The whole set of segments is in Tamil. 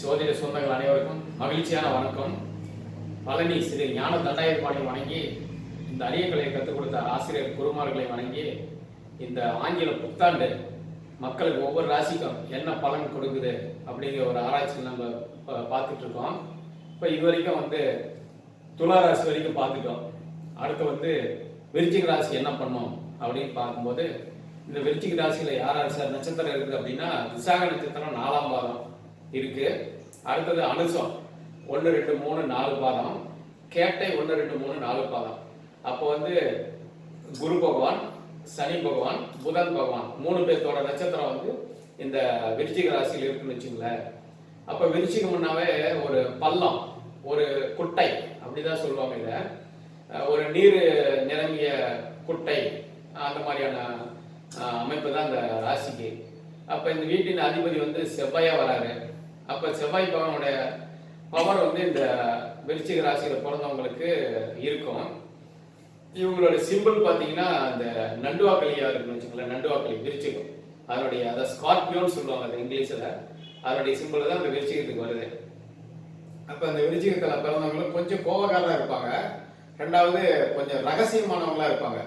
சோதிட சொந்தங்கள் அனைவருக்கும் மகிழ்ச்சியான வணக்கம். பழனி ஸ்ரீ ஞான தண்டாயுதபாணி வணங்கி, இந்த அரிய கலையை கற்றுக் கொடுத்த ஆசிரியர் குருமார்களை வணங்கி, இந்த ஆங்கில புத்தாண்டு மக்களுக்கு ஒவ்வொரு ராசிக்கும் என்ன பலன் கொடுக்குது அப்படிங்கிற ஒரு ஆராய்ச்சியில் நம்ம பார்த்துட்டு இருக்கோம். இப்போ இது வரைக்கும் துலா ராசி வரைக்கும் பார்த்துட்டோம். அடுத்து விருச்சிக ராசி என்ன பண்ணும் அப்படின்னு பார்க்கும்போது, இந்த விருச்சிக ராசியில யார் சார் நட்சத்திரம் இருக்குது அப்படின்னா, விசாக நட்சத்திரம் 4ஆம் பாதம் இருக்கு. அடுத்தது அனுசம் 1, 2, 3, 4 பாதம், கேட்டை 1, 2, 3, 4 பாதம். அப்போ குரு பகவான், சனி பகவான், புதன் பகவான் 3 பேர்த்தோட நட்சத்திரம் இந்த விருச்சிக ராசியில் இருக்குன்னு வச்சுங்களேன். அப்ப விருச்சிகம்னாவே ஒரு பள்ளம், ஒரு குட்டை அப்படிதான் சொல்லுவாங்க. இதை ஒரு நீர் நிரம்பிய குட்டை, அந்த மாதிரியான அமைப்பு தான் இந்த ராசிக்கு. அப்ப இந்த வீட்டின் அதிபதி செவ்வாயா வராரு. அப்ப செவ்வாய் பகவானுடைய பவர் இந்த விருச்சிக ராசியில பிறந்தவங்களுக்கு இருக்கும். இவங்களோட சிம்பிள் பாத்தீங்கன்னா இந்த நண்டுவாக்களியா இருக்குன்னு வச்சுக்கோங்களேன். நண்டுவாக்களி விருச்சிகம், அதனுடைய அதை ஸ்கார்பியோன்னு சொல்லுவாங்க அது இங்கிலீஷ்ல. அதனுடைய சிம்பிள் தான் இந்த விருச்சிகத்துக்கு வருது. அப்ப அந்த விருச்சிகத்துல பிறந்தவங்களும் கொஞ்சம் கோபக்காரா இருப்பாங்க. ரெண்டாவது கொஞ்சம் ரகசியமானவங்களா இருப்பாங்க.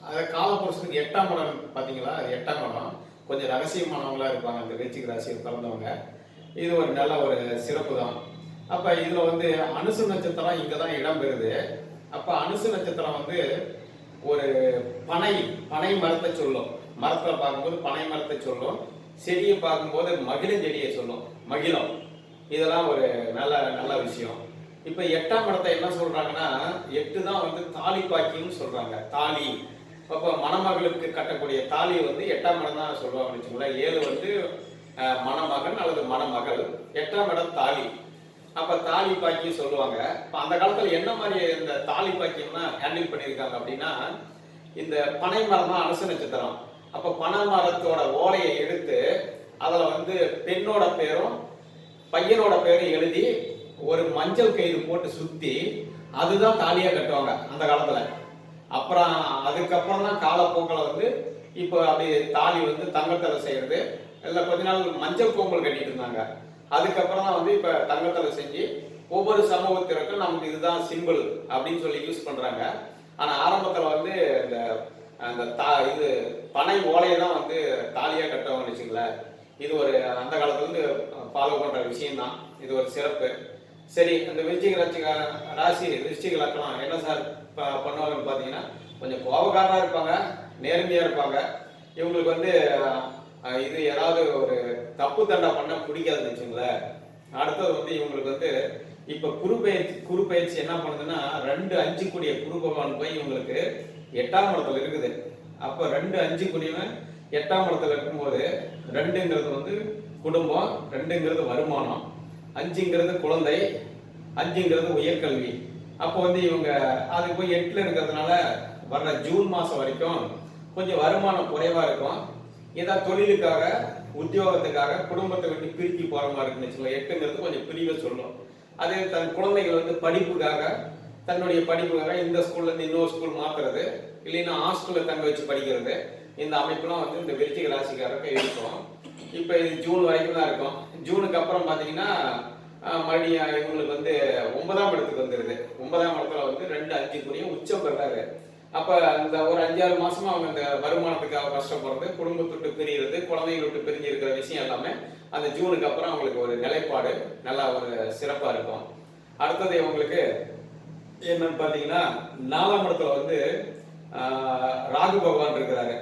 அது காலபுருஷனுக்கு 8ஆம் இடம் பாத்தீங்களா, அது 8ஆம் இடம். கொஞ்சம் ரகசியமானவங்களா இருப்பாங்க அந்த விருச்சிக ராசியில் பிறந்தவங்க. இது ஒரு நல்ல ஒரு சிறப்பு தான். அப்ப இதுல அனுசு நட்சத்திரம் இங்கதான் இடம் பெறுது. அப்ப அனுசு நட்சத்திரம் ஒரு பனை மரத்தை சொல்லும். மரத்தை பார்க்கும்போது பனை மரத்தை சொல்லும். செடியை பார்க்கும்போது மகிழம் செடியை சொல்லும். மகிழம், இதெல்லாம் ஒரு நல்ல நல்ல விஷயம். இப்ப 8ஆம் இடத்தை என்ன சொல்றாங்கன்னா, 8 தான் தாலி பாக்கியம்னு சொல்றாங்க. தாலி, அப்ப மணமகளுக்கு கட்டக்கூடிய தாலி 8ஆம் இடம் தான் சொல்லுவாங்கன்னு வச்சுக்கோங்களேன். 7 மணமகன் அல்லது மணமகள், 8ஆம் இடம் தாலி. அப்ப தாலி பாக்கியம் சொல்லுவாங்க. அந்த காலத்துல என்ன மாதிரி இந்த தாலி பாக்கியம்னா ஹேண்டில் பண்ணியிருக்காங்க அப்படின்னா, இந்த பனை மரம் தான் அனுச நட்சத்திரம். அப்ப பனை மரத்தோட ஓலையை எடுத்து அதுல பெண்ணோட பேரும் பையனோட பேரும் எழுதி ஒரு மஞ்சள் கயிறு போட்டு சுத்தி அதுதான் தாலியா கட்டுவாங்க அந்த காலத்துல. அப்புறம் அதுக்கப்புறம் தான் காலப்போக்கில் இப்போ அப்படி தாலி தங்கத்தில் செய்யறது, இல்லை கொஞ்ச நாள் மஞ்சள் கோம்பல் கட்டிட்டு இருந்தாங்க. அதுக்கப்புறம் தான் இப்ப தங்கத்தில் செஞ்சு ஒவ்வொரு சமூகத்திற்கும் நமக்கு இதுதான் சிம்பிள் அப்படின்னு சொல்லி யூஸ் பண்றாங்க. ஆனா ஆரம்பத்துல இந்த அந்த இது பனை ஓலையை தான் தாலியா கட்டுவாங்கன்னு வச்சுங்களேன். இது ஒரு அந்த காலத்துல ஃபாலோ பண்ற விஷயம் தான். இது ஒரு சிறப்பு. சரி, இந்த விருச்சிக ராசி விருச்சிக லக்கணம் என்ன சார் பண்ணுவாங்கன்னு பாத்தீங்கன்னா, கொஞ்சம் கோபக்காரா இருப்பாங்க, நேர்மையா இருப்பாங்க. இவங்களுக்கு இது ஏதாவது ஒரு தப்பு தண்டா பண்ண பிடிக்காதுன்னு வச்சுங்களேன். அடுத்தது இவங்களுக்கு இப்ப குரு பயிற்சி என்ன பண்ணுதுன்னா, 2, 5 கூடிய குரு பகவான் போய் இவங்களுக்கு 8ஆம் இடத்துல இருக்குது. அப்ப 2, 5 கூடியவன் 8ஆம் இடத்துல இருக்கும்போது 2ங்கிறது குடும்பம், 2ங்கிறது வருமானம், 5ங்கிறது குழந்தை, 5ங்கிறது உயர்கல்வி. அப்போ இவங்க அது போய் 8ல இருக்கிறதுனால வர்ற ஜூன் மாசம் வரைக்கும் கொஞ்சம் வருமானம் குறைவா இருக்கும். ஏதாவது தொழிலுக்காக, உத்தியோகத்துக்காக குடும்பத்தை விட்டு பிரிக்கி போற மாதிரி இருக்குன்னு வச்சுக்கோங்க. 8ங்கிறது கொஞ்சம் பிரிவை சொல்லும். அது தன் குழந்தைகள் படிப்புக்காக, தன்னுடைய படிப்புக்காக இந்த ஸ்கூல்ல இருந்து இன்னொரு ஸ்கூல் மாத்துறது, இல்லைன்னா ஹாஸ்டல்ல தங்க வச்சு படிக்கிறது, இந்த அமைப்புலாம் இந்த விருச்சிக ராசிக்காரருக்கு இருக்கும். இப்ப இது ஜூன் வரைக்கும் தான் இருக்கும். ஜூனுக்கு அப்புறம் பாத்தீங்கன்னா மறுபடியும் இவங்களுக்கு 9ஆம் இடத்துக்கு வந்துருது. 9ஆம் இடத்துல 2, 5 கூடிய உச்சம் பெறாரு. அப்ப இந்த ஒரு 5-6 மாசமா அவங்க இந்த வருமானத்துக்காக கஷ்டப்படுறது, குடும்பத்தை விட்டு பிரிகிறது, குழந்தைகளை விட்டு பிரிஞ்சு இருக்கிற விஷயம் எல்லாமே அந்த ஜூனுக்கு அப்புறம் அவங்களுக்கு ஒரு நிலைப்பாடு நல்லா ஒரு சிறப்பா இருக்கும். அடுத்தது இவங்களுக்கு என்னன்னு பாத்தீங்கன்னா, 4ஆம் இடத்துல ராகு பகவான் இருக்கிறாரு.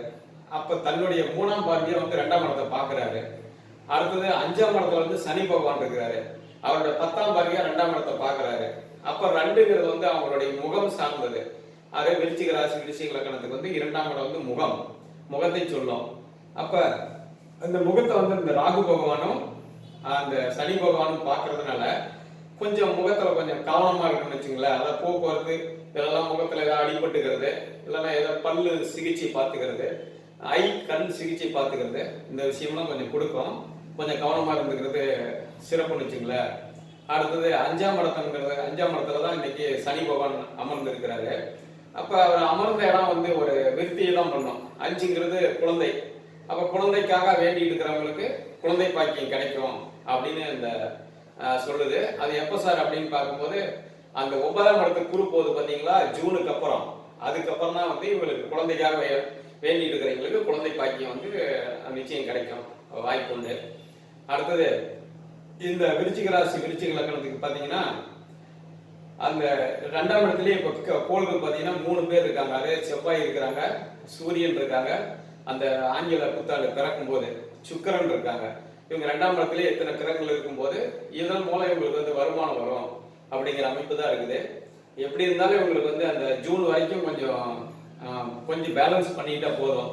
அப்ப தன்னுடைய 3ஆம் பார்வையை 2ஆம் இடத்தை பாக்குறாரு. அடுத்தது 5ஆம் இடத்துல சனி பகவான் இருக்கிறாரு. அவரோட 10ஆம் பார்வையா 2ஆம் இடத்தை பாக்குறாரு. அப்ப 2ங்கிறது அவங்களுடைய முகம் சார்ந்தது. அது விருச்சிக ராசி விருச்சிக லக்கணத்துக்கு 2ஆம் இடம் முகம், முகத்தை சொல்லும். அப்ப அந்த முகத்தை இந்த ராகு பகவானும் அந்த சனி பகவானும் பாக்குறதுனால கொஞ்சம் முகத்துல கொஞ்சம் கவனமா இருக்குன்னு வச்சுங்களேன். அதாவது போக்குவரத்து இதெல்லாம், முகத்துல ஏதாவது அடிபட்டுக்கிறது, இல்லைன்னா ஏதாவது பல்லு சிகிச்சை பார்த்துக்கிறது, கண் சிகிச்சை பார்த்துக்கிறது, இந்த விஷயம்லாம் கொஞ்சம் கொடுக்கும். கொஞ்சம் கவனமா இருந்துக்கிறது சிறப்புன்னு வச்சுங்களேன். அடுத்தது 5ஆம் இடத்துங்கிறது, 5ஆம் இடத்துல தான் இன்னைக்கு சனி பகவான் அமர்ந்து இருக்கிறாரு. அப்ப அவர் அமர்ந்த இடம் ஒரு விருத்தியை தான் பண்ணும். 5ங்கிறது குழந்தை. அப்ப குழந்தைக்காக வேண்டி இருக்கிறவங்களுக்கு குழந்தை பாக்கியம் கிடைக்கும் அப்படின்னு இந்த சொல்லுது. அது எப்போ சார் அப்படின்னு பார்க்கும்போது அந்த 9ஆம் இடத்துக்கு குரு போகுது பார்த்தீங்களா, ஜூனுக்கு அப்புறம். அதுக்கப்புறம் தான் வந்து இவங்களுக்கு குழந்தைக்காக வேண்டிட்டு இருக்கிறவங்களுக்கு குழந்தை பாக்கியம் வந்து நிச்சயம் கிடைக்கும், வாய்ப்பு உண்டு. அடுத்தது இந்த விருச்சிக ராசி விருச்சிக லக்னத்துக்கு பார்த்தீங்கன்னா அந்த 2ஆம் இடத்துலயே இப்போ கோள்கள் பார்த்தீங்கன்னா 3 பேர் இருக்காங்க. அதே செவ்வாய் இருக்கிறாங்க, சூரியன் இருக்காங்க, அந்த ஆங்கில புத்தாண்டு பிறக்கும் போது சுக்கிரன் இருக்காங்க. இவங்க 2ஆம் இடத்துலயே எத்தனை கிரகங்கள் இருக்கும்போது இதன் மூலம் இவங்களுக்கு வந்து வருமானம் வரும் அப்படிங்கிற அமைப்பு தான் இருக்குது. எப்படி இருந்தாலும் இவங்களுக்கு வந்து அந்த ஜூன் வரைக்கும் கொஞ்சம் பேலன்ஸ் பண்ணிட்டா போதும்.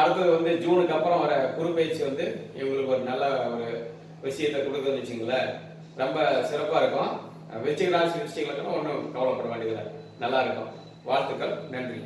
அடுத்தது வந்து ஜூனுக்கு அப்புறம் வர குரு பயிற்சி வந்து இவங்களுக்கு ஒரு நல்ல ஒரு விஷயத்தை கொடுக்குதுன்னு வச்சுங்களேன், ரொம்ப சிறப்பாக இருக்கும். விருச்சிக ராசி விருச்சிக லக்னம் ஒன்றும் கவலைப்பட வேண்டியதில்லை, நல்லா இருக்கும். வாழ்த்துக்கள், நன்றி.